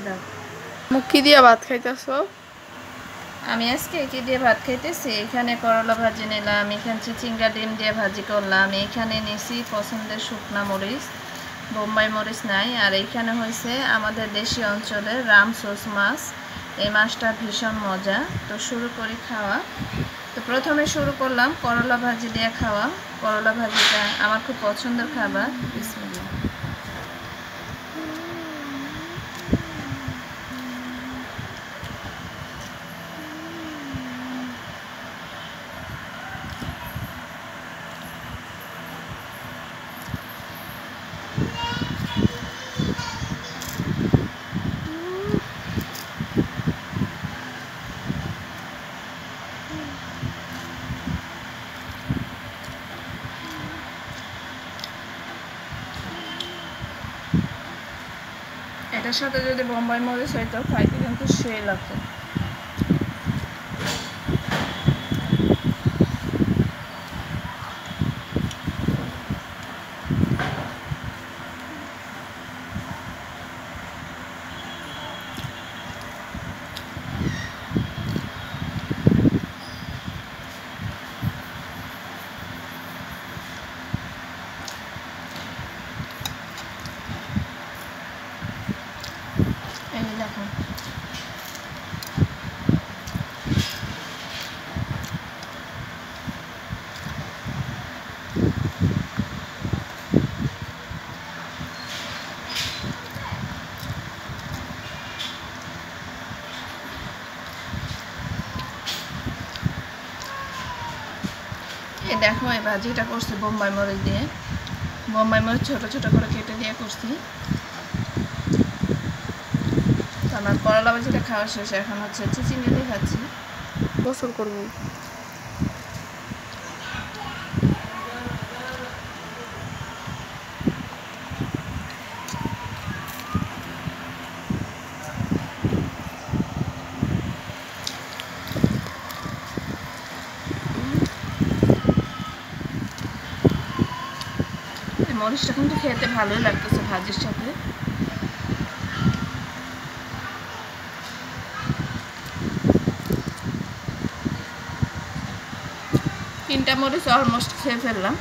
দাও। মুখি দিয়ে ভাত খাইতেছো? আমি আজকে কি দিয়ে ভাত খাইতেছি, এখানে করলা ভাজি নিলাম, এখানে চিচিঙ্গা ডিম দিয়ে ভাজি করলাম, এখানে নিছি পছন্দের শুকনা মরিচ, বোম্বাই মরিচ নাই, আর এইখানে হয়েছে আমাদের দেশি অঞ্চলের রামসোস মাছ। এই মাছটা ভীষণ মজা। তো শুরু করি খাওয়া। তো প্রথমে শুরু করলাম করলা ভাজি দিয়ে খাওয়া। করলা ভাজিটা আমার খুব পছন্দের খাবার। বিসমিল্লাহ। এটার সাথে যদি বোম্বাই মরিচ হইতো খাইতে কিন্তু সেই লাগতো। এই দেখো, এই দেখো এই ভাজিটা করছি বোম্বাই মরিচ দিয়ে। বোম্বাই মরিচ ছোটো ছোটো করে কেটে দিয়ে করছি। আমার করলা ভাজিটা খাওয়া শেষ, এখন হচ্ছে চিচিঙ্গা দিয়ে খাচ্ছি। গোসল করবো। মরিচটা কিন্তু খেতে ভালোই লাগতেছে ভাজির সাথে। তিনটা মরিচ অলমোস্ট খেয়ে ফেললাম।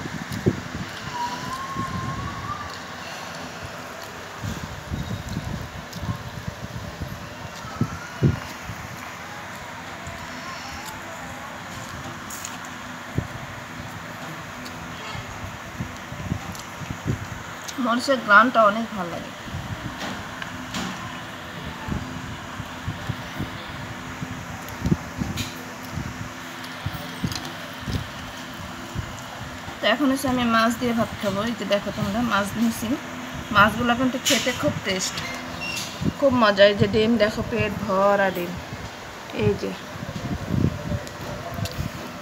মরিচের গ্রানটা অনেক ভালো লাগে। তো এখন হচ্ছে আমি মাছ দিয়ে ভাত খাবো। এই যে দেখো তোমরা, মাছ নিয়েছি। মাছগুলো কিন্তু খেতে খুব টেস্ট, খুব মজা। এই যে ডিম দেখো, পেট ভরা ডিম। এই যে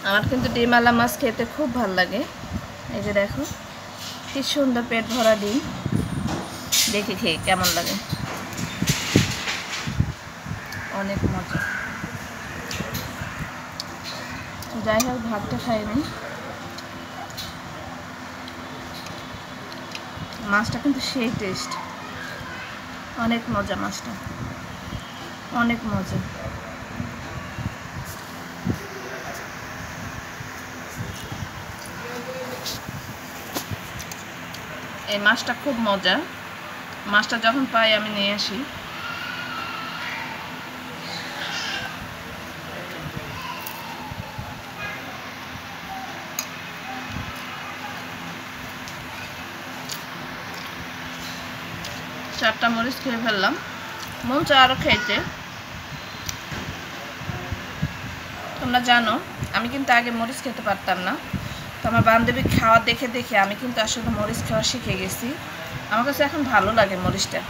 আমার কিন্তু ডিমওয়ালা মাছ খেতে খুব ভালো লাগে। এই যে দেখো কি সুন্দর পেট ভরা ডিম। দেখি খেয়ে কেমন লাগে। অনেক মজা। যাই হোক, ভাতটা খাইনি। মাছটা কিন্তু সেই টেস্ট, অনেক মজা। মাছটা অনেক মজা। এই মাছটা খুব মজা। মাছটা যখন পাই আমি নিয়ে আসি। চারটা মরিচ খেয়ে ফেললাম। মন চায় আরও খেতে। তোমরা জানো আমি কিন্তু আগে মরিচ খেতে পারতাম না। তো আমার বান্ধবী খাওয়া দেখে দেখে আমি কিন্তু আসলে মরিচ খাওয়া শিখে গেছি। আমার কাছে এখন ভালো লাগে মরিচটা।